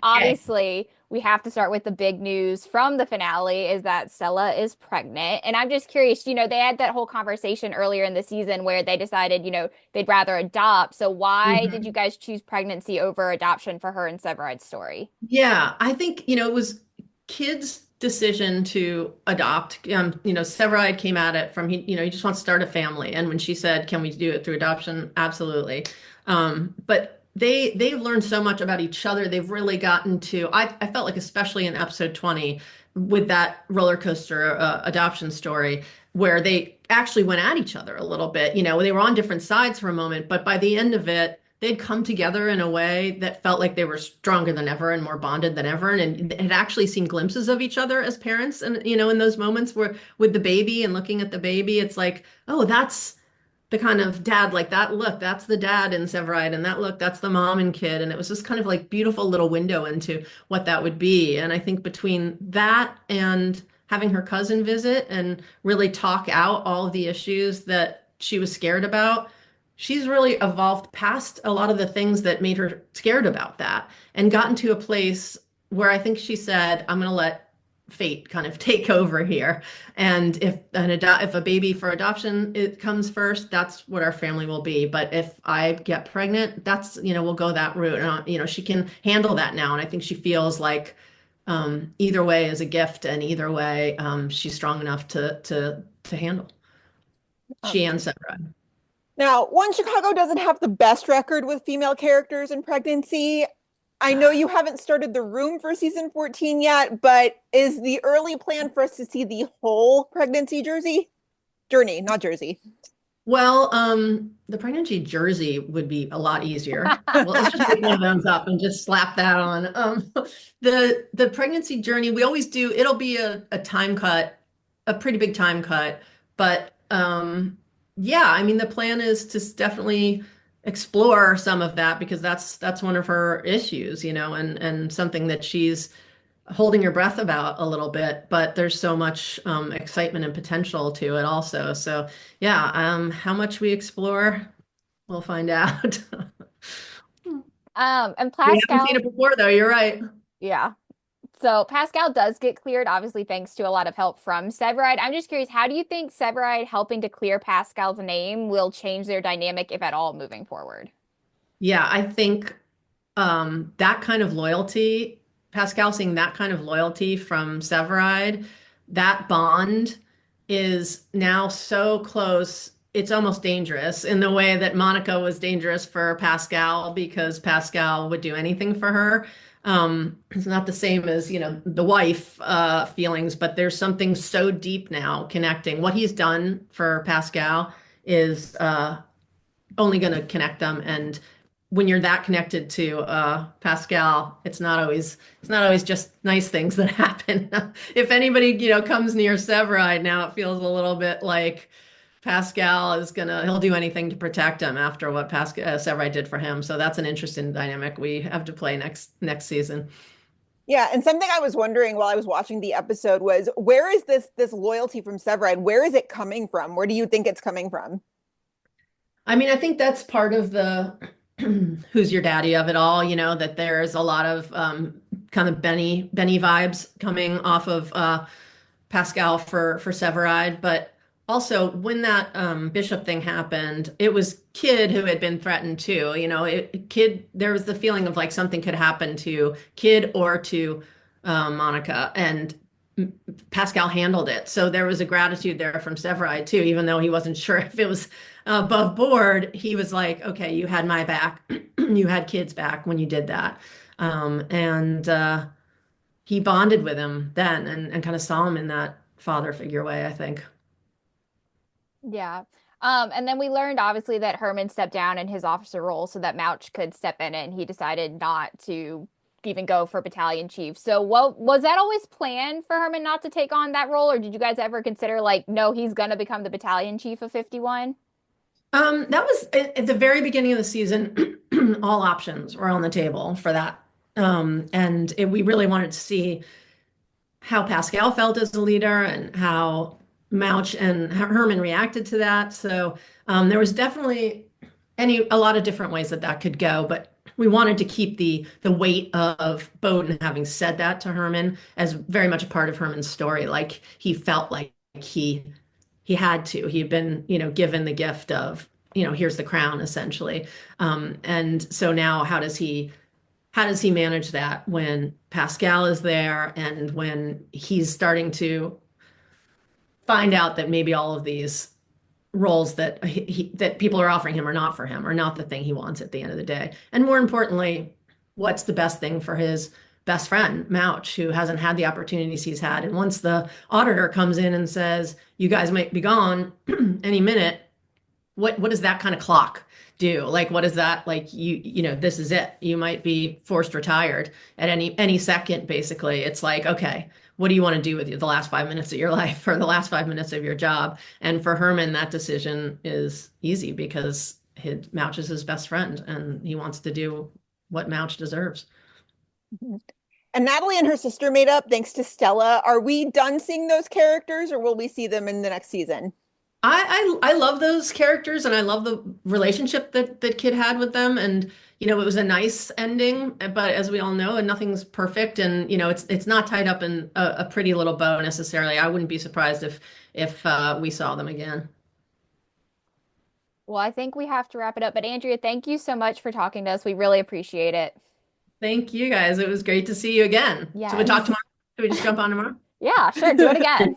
Okay. obviously we have to start with the big news from the finale is that Stella is pregnant. And I'm just curious, they had that whole conversation earlier in the season where they decided, they'd rather adopt. So why did you Mhm. guys choose pregnancy over adoption for her and Severide's story? Yeah, I think, it was kids' decision to adopt. Severide came at it from he just wants to start a family. And when she said, "Can we do it through adoption?" Absolutely. But they've learned so much about each other. They've really gotten to, I felt like especially in episode 20 with that roller coaster adoption story where they actually went at each other a little bit. They were on different sides for a moment, but by the end of it, they'd come together in a way that felt like they were stronger than ever and more bonded than ever, and had actually seen glimpses of each other as parents. And in those moments where with the baby and looking at the baby, it's like, oh, that's the kind of dad, like that look, that's the dad in Severide, and that look, that's the mom and kid. And it was just kind of like beautiful little window into what that would be. And I think between that and having her cousin visit and really talk out all of the issues that she was scared about, she's really evolved past a lot of the things that made her scared about that, and gotten to a place where I think she said, I'm going to let fate kind of take over here. And if a baby for adoption it comes first, that's what our family will be. But if I get pregnant, that's, we'll go that route. And, she can handle that now. And I think she feels like either way is a gift, and either way, she's strong enough to handle. Um, She and Sarah. Now, One Chicago doesn't have the best record with female characters in pregnancy. I know you haven't started the room for season 14 yet, but is the early plan for us to see the whole pregnancy journey, not Jersey? Well, the pregnancy jersey would be a lot easier. Well, let's just pick one of those up and just slap that on. The pregnancy journey, we always do, it'll be a time cut, a pretty big time cut. But yeah, I mean the plan is to definitely explore some of that because that's one of her issues, and something that she's holding your breath about a little bit, but there's so much excitement and potential to it also. So yeah, how much we explore, we'll find out. and We haven't seen Pascal, it before though, you're right. yeah. So Pascal does get cleared, obviously thanks to a lot of help from Severide. I'm just curious, how do you think Severide helping to clear Pascal's name will change their dynamic, if at all, moving forward? Yeah, I think that kind of loyalty, Pascal seeing that kind of loyalty from Severide, that bond is now so close. It's almost dangerous in the way that Monica was dangerous for Pascal because Pascal would do anything for her. It's not the same as, the wife feelings, but there's something so deep now connecting. What he's done for Pascal is only going to connect them. And when you're that connected to Pascal, it's not always just nice things that happen. If anybody comes near Severide now, it feels a little bit like Pascal he'll do anything to protect him after what Pascal Severide did for him. So that's an interesting dynamic we have to play next season. Yeah, and something I was wondering while I was watching the episode was where is this loyalty from Severide? Where is it coming from? Where do you think it's coming from? I mean, I think that's part of the who's your daddy of it all, that there's a lot of kind of Benny vibes coming off of Pascal for Severide. But also when that Bishop thing happened, it was Kid who had been threatened too. Kid, there was the feeling of like something could happen to Kid or to Monica, and Pascal handled it. So there was a gratitude there from Severide too, even though he wasn't sure if it was above board. He was like, okay, you had my back. You had Kid's back when you did that. And he bonded with him then and kind of saw him in that father figure way, I think. Yeah. And then we learned obviously that Herman stepped down in his officer role so that Mouch could step in and he decided not to even go for battalion chief. So what was that always planned for Herman not to take on that role, or did you guys ever consider like, no, he's gonna become the battalion chief of 51? That was at the very beginning of the season. All options were on the table for that. We really wanted to see how Pascal felt as a leader and how Mouch and Herman reacted to that. So there was definitely a lot of different ways that could go. But we wanted to keep the weight of Bowden having said that to Herman as very much a part of Herman's story. Like he felt like he had to. He had been, given the gift of, here's the crown essentially. And so now how does he manage that when Pascal is there and when he's starting to find out that maybe all of these roles that people are offering him are not for him, are not the thing he wants at the end of the day. And more importantly, what's the best thing for his best friend, Mouch, who hasn't had the opportunities he's had. And once the auditor comes in and says, you guys might be gone any minute, what does that kind of clock do? Like, what is that like? This is it. You might be forced retired at any second. Basically, it's like, okay, what do you want to do with the last 5 minutes of your life or the last 5 minutes of your job? And for Herman, that decision is easy because Mouch is his best friend, and he wants to do what Mouch deserves. And Natalie and her sister made up thanks to Stella. Are we done seeing those characters, or will we see them in the next season? I love those characters and I love the relationship that Kid had with them. And it was a nice ending, but as we all know, and nothing's perfect, and it's not tied up in a pretty little bow necessarily. I wouldn't be surprised if we saw them again. Well, I think we have to wrap it up. But Andrea, thank you so much for talking to us. We really appreciate it. Thank you guys. It was great to see you again. Should we talk Yes. tomorrow? Should we just jump on tomorrow? Yeah, sure. Do it again.